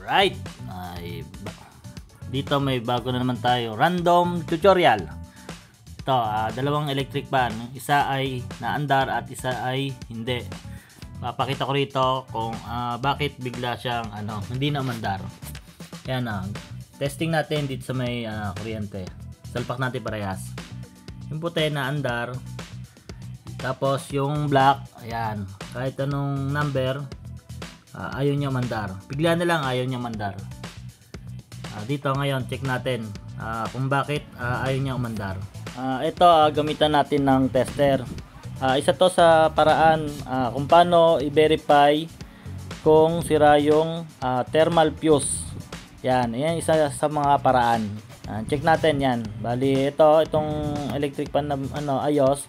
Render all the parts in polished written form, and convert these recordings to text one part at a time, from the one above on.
Alright, dito may bago na naman tayo, random tutorial. Ito, dalawang electric fan, isa ay naandar at isa ay hindi. Papakita ko rito kung bakit bigla siyang hindi na umandar. Yan, testing natin dito sa may kuryente. Salpak natin parehas. Yung puti naandar, tapos yung black, ayan, kahit anong number, ayaw niya mandar. Bigla na lang ayaw niya mandar. Dito ngayon check natin kung bakit ayaw niya umandar. Ito gamitan natin ng tester. Isa to sa paraan kung paano i-verify kung sira yung thermal fuse. Yan isa sa mga paraan. Check natin yan. Bali itong electric fan na ayos.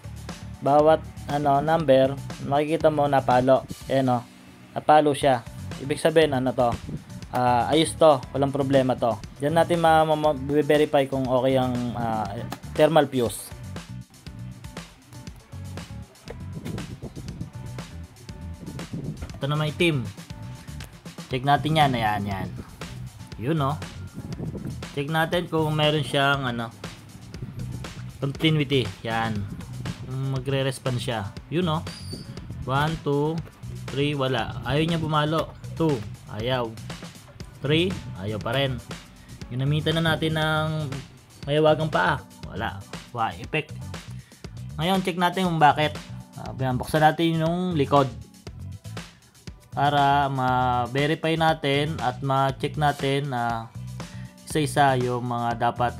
Bawat number makikita mo napalo. Ayan napalo siya. Ibig sabihin ayos to, walang problema to. Diyan natin ma-verify kung okay ang thermal fuse. Ito na may itim. Check natin yan, ayan. Yun check natin kung meron siyang continuity. Yan. Magre-respond siya. Yun 1, 2, 3, wala. Ayaw niya bumalo. 2, ayaw. 3, ayaw pa rin. Ginamitan na natin ng mayawagang paa. Wala. Effect. Ngayon, check natin kung bakit. Buksan natin yung likod. Para ma-verify natin at ma-check natin isa-isa yung mga dapat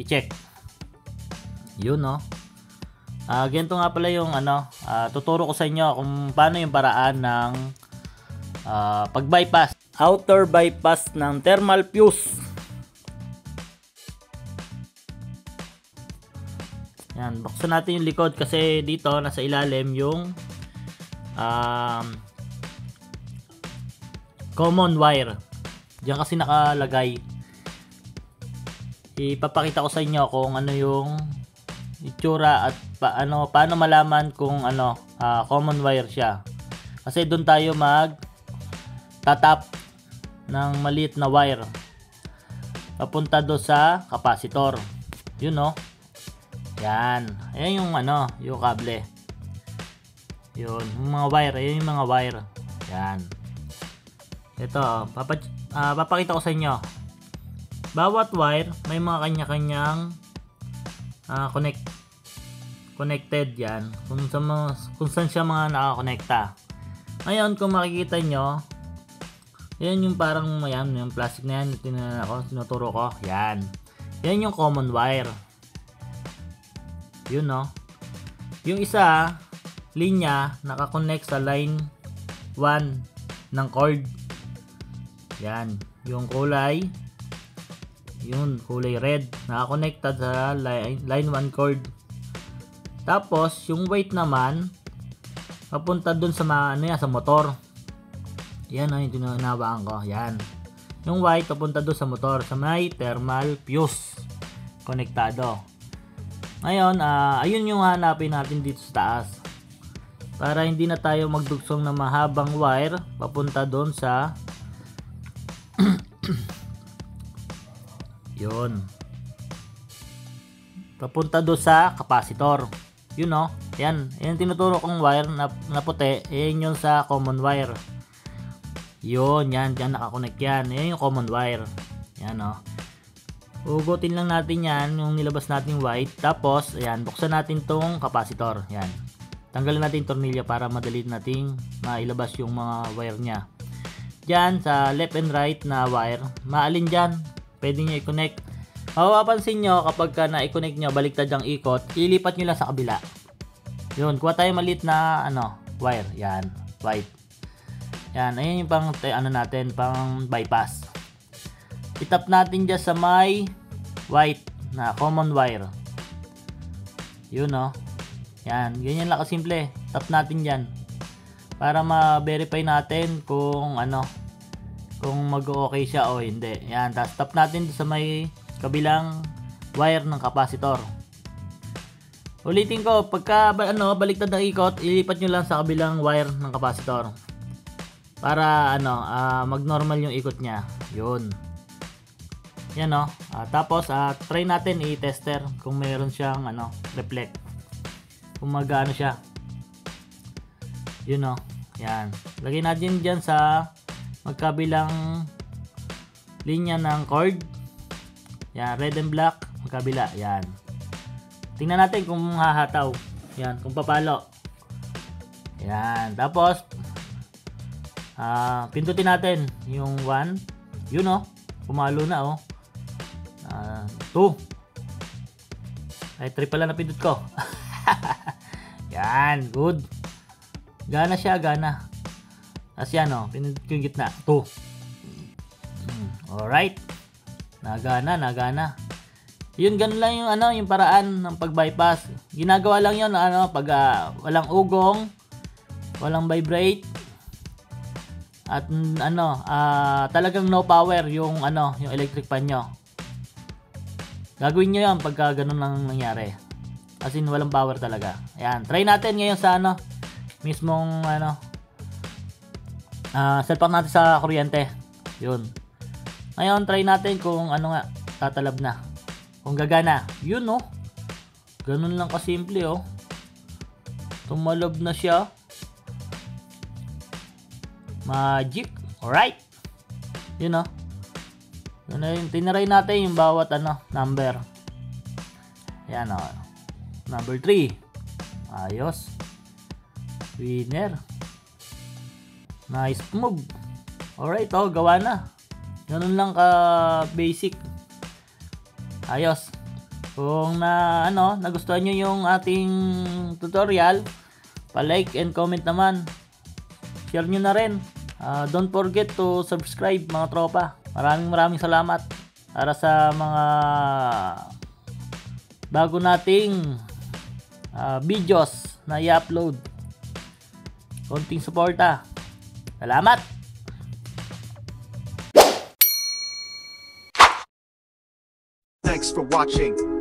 i-check. Yun ganito nga pala yung tuturo ko sa inyo kung paano yung paraan ng pag-bypass, outer bypass ng thermal fuse. Yan, buksan natin yung likod kasi dito nasa ilalim yung common wire. Diyan kasi nakalagay. Ipapakita ko sa inyo kung ano yung itsura at paano malaman kung common wire siya. Kasi doon tayo tatap ng maliit na wire papunta do sa capacitor. Yun yan. Ayan yung yung kable. Yun, yung mga wire, ayan yung mga wire. Yan. Ito, papakita ko sa inyo. Bawat wire may mga kanya-kanyang connected yan. Kung saan siya mga nakakonekta. Ngayon, kung makikita nyo, yan yung parang yung plastic na yan, tinuturo ko. Yan. Yan yung common wire. Yun yung isa, linya, nakakonect sa line 1 ng cord. Yan. Yung kulay, kulay red, nakakonecta sa line 1 cord. Tapos, yung white naman, papunta dun sa sa motor. Yan yung tinunawaan ko. Yan. Yung white, papunta dun sa motor, sa may thermal fuse. Konektado. Ngayon, ayun yung hanapin natin dito sa taas. Para hindi na tayo magdugsong na mahabang wire, papunta dun sa yun. Papunta dun sa capacitor. Yun yan. Yan tinuturo kong wire na puti. Yan yung sa common wire. Yun, yan nakakonect yan. Yan yung common wire. Yan ugutin lang natin yan, yung nilabas natin white. Tapos, ayan, buksan natin tong capacitor. Yan. Tanggalin natin yung tornilyo para madali nating mailabas yung mga wire nya. Diyan sa left and right na wire, maalin dyan, pwede nyo i-connect. Mapapansin nyo kapag na-i-connect nyo, baliktad ang ikot, ilipat nyo lang sa kabila. Yun, kuha tayo maliit na wire. Yan, white. Yan, ayun yung pang natin, pang bypass. Itap natin dyan sa may white na common wire. Yun yan, ganyan lang kasimple. Tap natin dyan para ma-verify natin kung kung mag-okay siya o hindi. Yan, tapos tap natin sa may kabilang wire ng capacitor. Ulitin ko, pagka baliktad ang ikot, ilipat nyo lang sa kabilang wire ng capacitor. para ano, mag-normal yung ikot niya. Yun. Yan no. Tapos try natin i-tester kung meron siyang ano, reflect. Kung mag-ano siya. Yun no. Yan. Lagay natin diyan sa magkabilang linya ng cord. Yan, red and black, magkabila. Yan. Tingnan natin kung hahataw. Yan, kung papalo. Yan. Tapos pindutin natin yung 1. Yun oh. Pumalo na oh. 2. Ay 3 pala na pindot ko. Yan, good. Gana siya, gana. Tapos yan oh, pinindot ko yung gitna. 2. Alright. Nagana. Yun, ganun lang yung ano, yung paraan ng pag-bypass. Ginagawa lang yun ano, pag walang ugong, walang vibrate, at ano, talagang no power yung ano, yung electric fan nyo. Gagawin nyo yan pagka ganun lang nangyari. As in, walang power talaga. Ayan, try natin ngayon sa ano, mismong ano, cellphone natin sa kuryente. Yun. Ngayon, try natin kung ano nga, tatalab na. Kung gagana. Yun oh. Ganun lang kasimple oh. Tumalab na siya. Magic. Alright. Yun oh. Yun na yun. Tinaray natin yung bawat ano, number. Ayan oh. Number 3. Ayos. Winner. Nice move. Alright oh, gawa na. Ganun lang ka basic. Ayos. Kung nagustuhan nyo yung ating tutorial, pa-like and comment naman. Share nyo na rin. Don't forget to subscribe mga tropa. Maraming salamat para sa mga bago nating videos na i-upload. Konting suporta. Salamat! Thanks for watching.